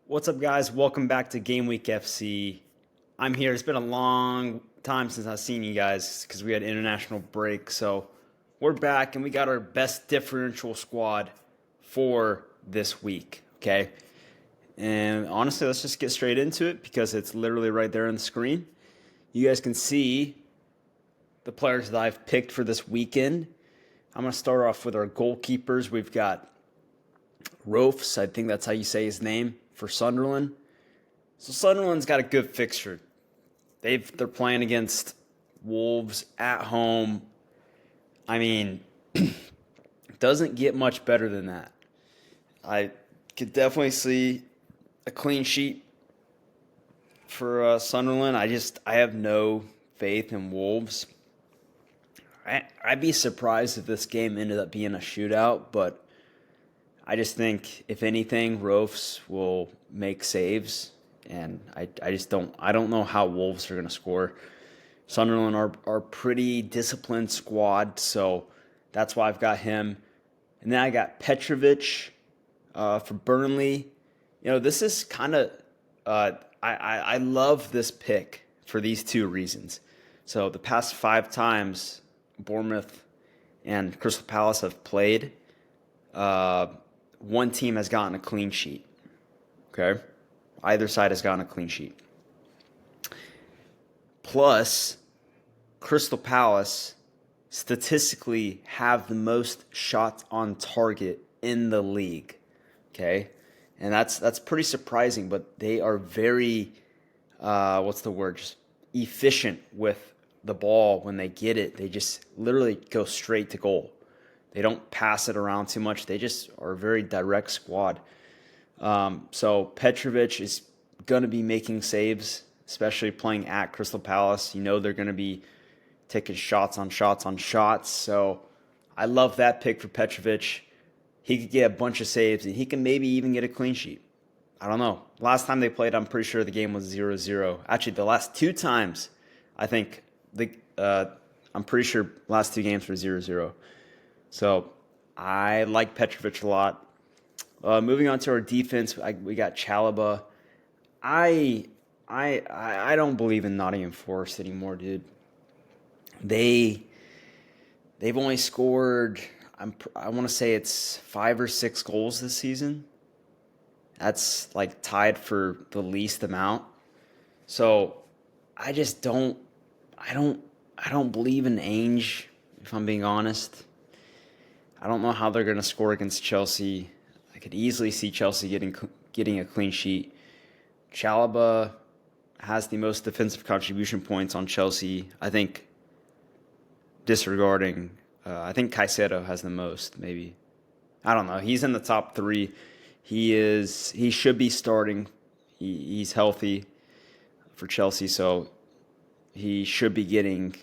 What's up, guys? Welcome back to Gameweek FC. I'm here. It's been a long time since I've seen you guys because we had international break. So we're back and we got our best differential squad for this week, okay? And honestly, let's just get straight into it because it's literally right there on the screen. You guys can see the players that I've picked for this weekend. I'm going to start off with our goalkeepers. We've got Rofs, I think that's how you say his name, for Sunderland. So Sunderland's got a good fixture. They're playing against Wolves at home. I mean, doesn't get much better than that. I could definitely see a clean sheet for Sunderland. I have no faith in Wolves. I'd be surprised if this game ended up being a shootout, but I just think, if anything, Rofs will make saves, and I don't know how Wolves are going to score. Sunderland are pretty disciplined squad, so that's why I've got him. And then I got Petrovic for Burnley. You know, this is kind of I love this pick for these two reasons. So the past 5 times Bournemouth and Crystal Palace have played, one team has gotten a clean sheet. Okay? Either side has gotten a clean sheet. Plus, Crystal Palace statistically have the most shots on target in the league. Okay? And that's pretty surprising, but they are very, just efficient with the ball when they get it. They just literally go straight to goal. They don't pass it around too much. They just are a very direct squad. So Petrovic is going to be making saves, especially playing at Crystal Palace. You know they're going to be taking shots on shots on shots. So I love that pick for Petrovic. He could get a bunch of saves, and he can maybe even get a clean sheet. I don't know. Last time they played, I'm pretty sure the game was 0-0. Actually, the last 2 times, I think, I'm pretty sure last 2 games were 0-0. So I like Petrovic a lot. Moving on to our defense, we got Chalobah. I don't believe in Nottingham Forest anymore, dude. They've only scored, I want to say it's 5 or 6 goals this season. That's like tied for the least amount. So I just don't believe in Ainge, if I'm being honest. I don't know how they're going to score against Chelsea. I could easily see Chelsea getting a clean sheet. Chalobah has the most defensive contribution points on Chelsea. I think, disregarding, I think Caicedo has the most, maybe. I don't know. He's in the top 3. He should be starting. He's healthy for Chelsea, so he should be getting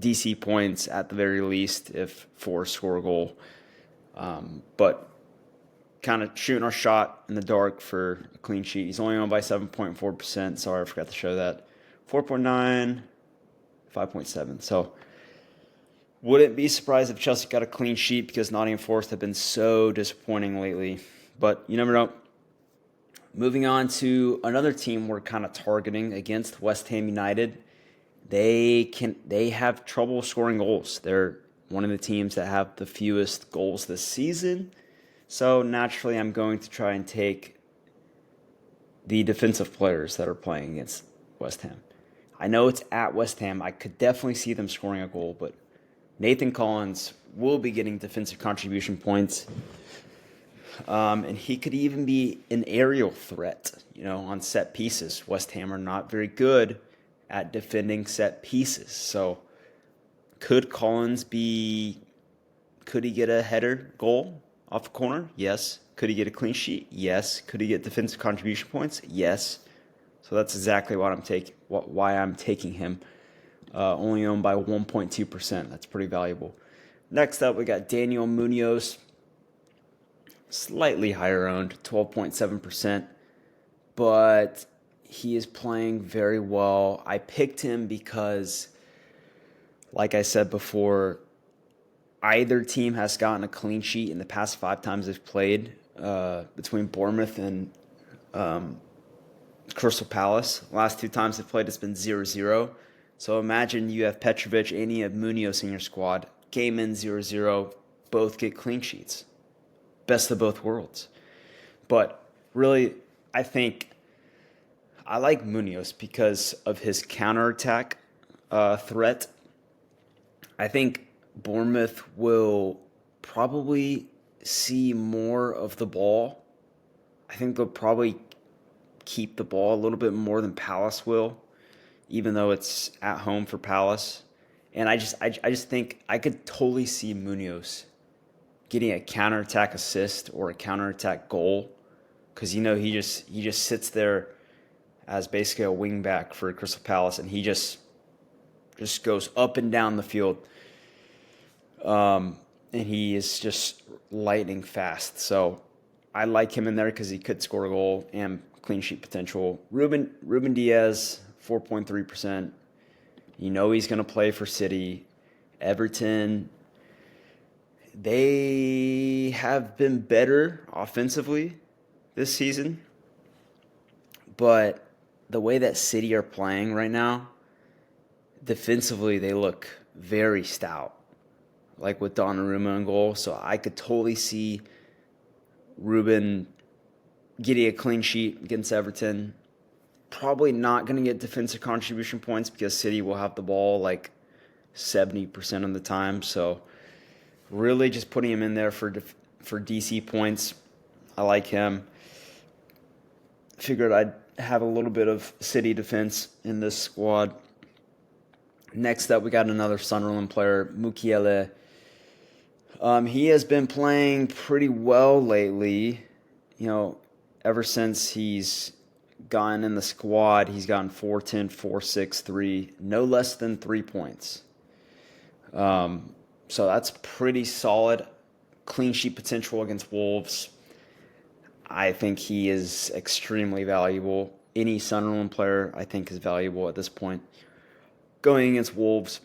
DC points at the very least if Forest score a goal. But kind of shooting our shot in the dark for a clean sheet. He's only owned by 7.4%. Sorry, I forgot to show that. 4.9, 5.7. So wouldn't be surprised if Chelsea got a clean sheet because Nottingham Forest have been so disappointing lately. But you never know. Moving on to another team we're kind of targeting against, West Ham United. They have trouble scoring goals. They're one of the teams that have the fewest goals this season. So naturally, I'm going to try and take the defensive players that are playing against West Ham. I know it's at West Ham. I could definitely see them scoring a goal, but Nathan Collins will be getting defensive contribution points. And he could even be an aerial threat, on set pieces. West Ham are not very good at defending set pieces. So could he get a header goal off a corner? Yes. Could he get a clean sheet? Yes. Could he get defensive contribution points? Yes. So that's exactly why I'm taking him. Only owned by 1.2%. That's pretty valuable. Next up, we got Daniel Munoz. Slightly higher owned, 12.7%. But he is playing very well. I picked him because Like I said before, either team has gotten a clean sheet in the past 5 times they've played between Bournemouth and Crystal Palace. Last 2 times they've played, it's been 0-0. So imagine you have Petrovic and you have Munoz in your squad. Game in 0-0, both get clean sheets. Best of both worlds. But really, I think I like Munoz because of his counterattack threat. I think Bournemouth will probably see more of the ball. I think they'll probably keep the ball a little bit more than Palace will, even though it's at home for Palace. And I just think I could totally see Munoz getting a counterattack assist or a counterattack goal, because he just sits there as basically a wing back for Crystal Palace, and he just goes up and down the field. And he is just lightning fast. So I like him in there because he could score a goal and clean sheet potential. Ruben Diaz, 4.3%. He's going to play for City. Everton, they have been better offensively this season. But the way that City are playing right now, defensively, they look very stout, like with Donnarumma in goal. So I could totally see Ruben getting a clean sheet against Everton. Probably not going to get defensive contribution points because City will have the ball like 70% of the time. So really just putting him in there for DC points. I like him. Figured I'd have a little bit of City defense in this squad. Next up, we got another Sunderland player, Mukiele. He has been playing pretty well lately. Ever since he's gotten in the squad, he's gotten 4-10, 4-6, 3, no less than 3 points. So that's pretty solid. Clean sheet potential against Wolves. I think he is extremely valuable. Any Sunderland player, I think, is valuable at this point. Going against Wolves.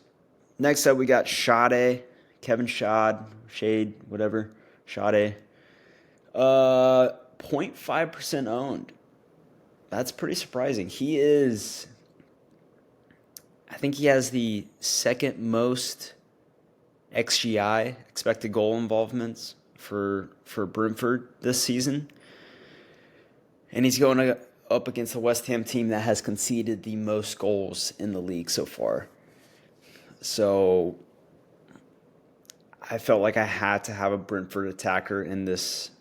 Next up, we got Shade, Kevin Shade, whatever. Shade. 0.5% owned. That's pretty surprising. I think he has the second most XGI, expected goal involvements, for Brentford this season. And he's going up against the West Ham team that has conceded the most goals in the league so far. So I felt like I had to have a Brentford attacker in this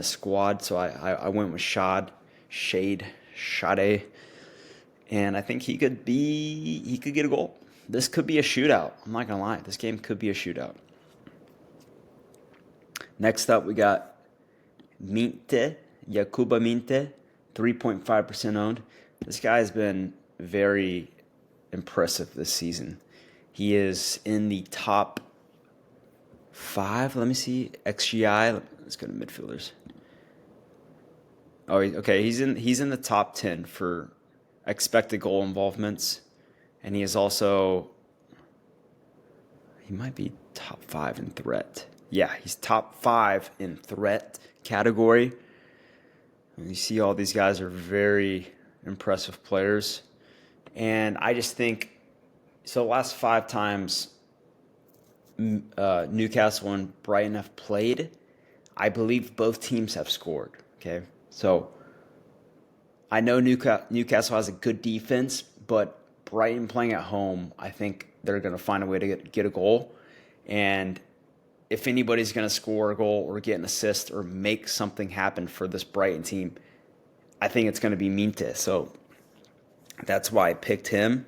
squad. So I went with Shade, and I think he could get a goal. This could be a shootout. I'm not gonna lie. This game could be a shootout. Next up, we got Yakuba Minte, 3.5% owned. This guy has been very impressive this season. He is in the top 5. Let me see. XGI. Let's go to midfielders. Oh, okay. He's in the top 10 for expected goal involvements, and he might be top 5 in threat. Yeah, he's top 5 in threat category. And you see all these guys are very impressive players. And I just think, so the last 5 times Newcastle and Brighton have played, I believe both teams have scored. Okay, so I know Newcastle has a good defense, but Brighton playing at home, I think they're going to find a way to get a goal. And if anybody's going to score a goal or get an assist or make something happen for this Brighton team, I think it's going to be Minte. So that's why I picked him.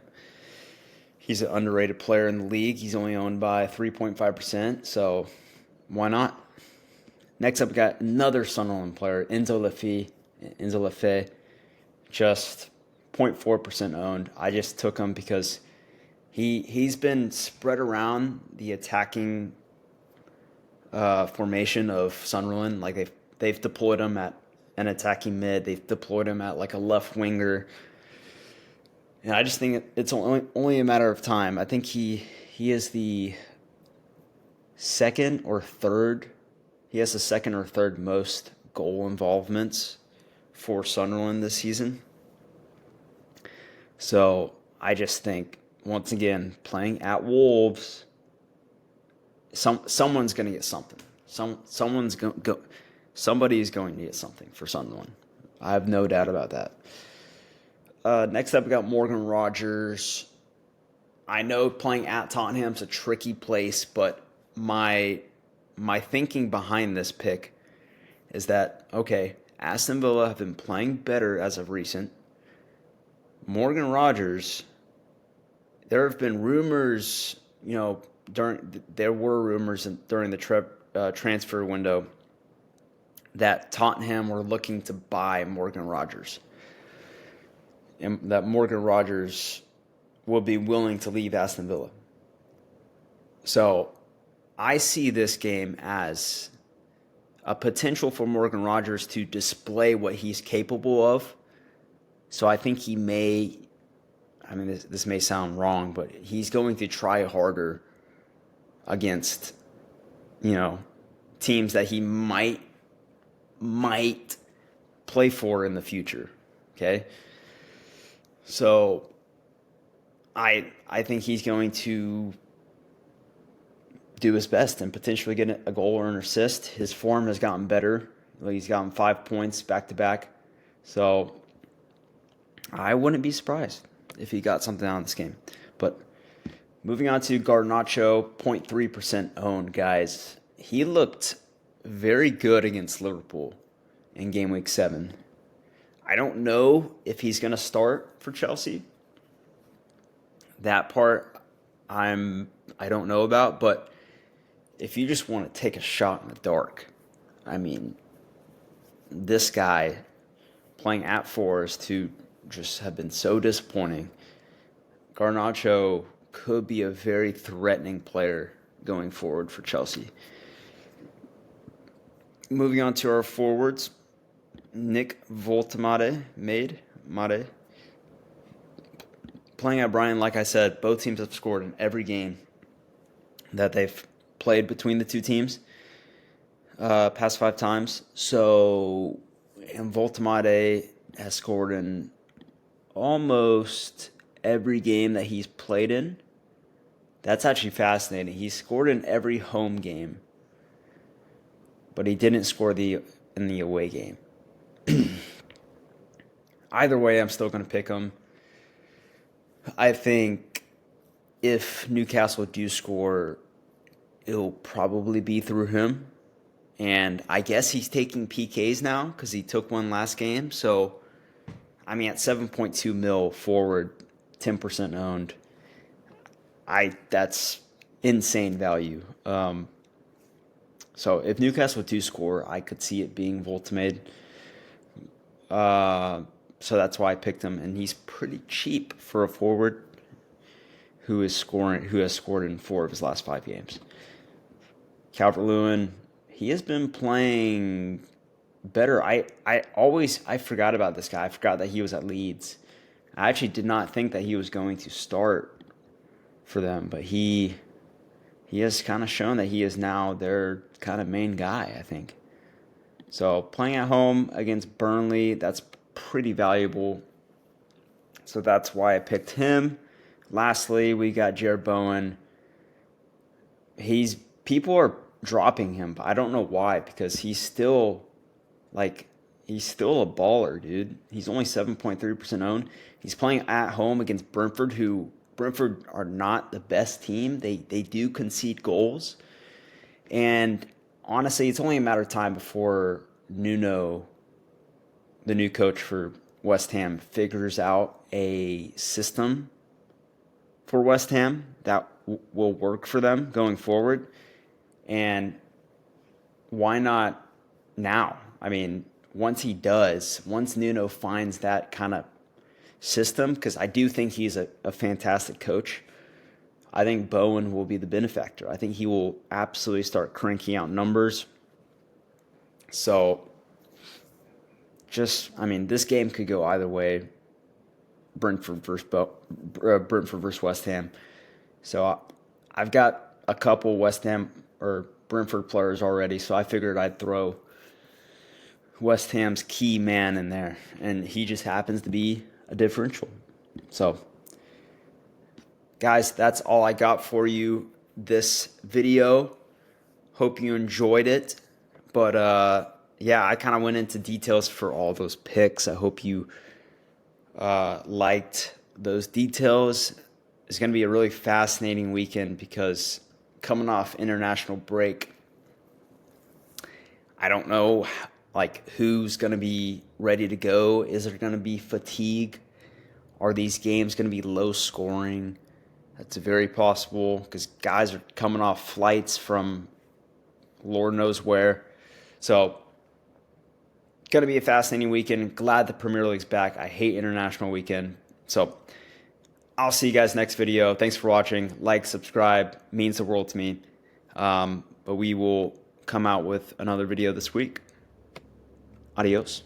He's an underrated player in the league. He's only owned by 3.5%, so why not? Next up, we got another Sunderland player, Enzo Lefebvre, just 0.4% owned. I just took him because he's been spread around the attacking formation of Sunderland. Like they've deployed him at an attacking mid. They've deployed him at like a left winger. And I just think it's only a matter of time. I think he he is the second or third. He has the second or third most goal involvements for Sunderland this season. So I just think, once again, playing at Wolves, someone's going to get something. Somebody's going to get something for Sunderland. I have no doubt about that. Next up, we got Morgan Rogers. I know playing at Tottenham's a tricky place, but my thinking behind this pick is that, okay, Aston Villa have been playing better as of recent. Morgan Rogers, there have been rumors, there were rumors during the transfer window that Tottenham were looking to buy Morgan Rogers, and that Morgan Rogers will be willing to leave Aston Villa. So I see this game as a potential for Morgan Rogers to display what he's capable of. So I think he may, this may sound wrong, but he's going to try harder against, teams that he might play for in the future. Okay? So I think he's going to do his best and potentially get a goal or an assist. His form has gotten better. He's gotten 5 points back to back. So I wouldn't be surprised if he got something out of this game. But moving on to Garnacho, 0.3% owned, guys. He looked very good against Liverpool in Gameweek 7. I don't know if he's going to start for Chelsea. That part I don't know about, but if you just want to take a shot in the dark, this guy playing at Forest, who just have been so disappointing, Garnacho could be a very threatening player going forward for Chelsea. Moving on to our forwards, Nick Voltemade, playing at Brighton, like I said, both teams have scored in every game that they've played between the two teams, past 5 times. So, and Voltemade has scored in almost every game that he's played in. That's actually fascinating. He scored in every home game, but he didn't score in the away game. Either way, I'm still going to pick him. I think if Newcastle do score, it'll probably be through him. And I guess he's taking PKs now because he took one last game. So, at 7.2 mil forward, 10% owned, that's insane value. So if Newcastle do score, I could see it being Voltemade. So that's why I picked him, and he's pretty cheap for a forward who has scored in 4 of his last 5 games. Calvert-Lewin, he has been playing better. I forgot about this guy. I forgot that he was at Leeds. I actually did not think that he was going to start for them, but he has kind of shown that he is now their kind of main guy, I think. So playing at home against Burnley, that's pretty valuable. So that's why I picked him. Lastly, we got Jared Bowen. People are dropping him, but I don't know why, because he's still a baller, dude. He's only 7.3% owned. He's playing at home against Brentford, who Brentford are not the best team. They do concede goals. And honestly, it's only a matter of time before Nuno, the new coach for West Ham, figures out a system for West Ham that will work for them going forward. And why not now? Once Nuno finds that kind of system, because I do think he's a fantastic coach, I think Bowen will be the benefactor. I think he will absolutely start cranking out numbers. So, this game could go either way. Brentford versus West Ham. So I've got a couple West Ham or Brentford players already, so I figured I'd throw West Ham's key man in there, and he just happens to be a differential. So, guys, that's all I got for you this video. Hope you enjoyed it. But yeah, I kind of went into details for all those picks. I hope you liked those details. It's going to be a really fascinating weekend because coming off international break, I don't know like who's going to be ready to go. Is there going to be fatigue? Are these games going to be low scoring? That's very possible because guys are coming off flights from Lord knows where. So, going to be a fascinating weekend. Glad the Premier League's back. I hate international weekend. So, I'll see you guys next video. Thanks for watching. Like, subscribe. Means the world to me. But we will come out with another video this week. Adios.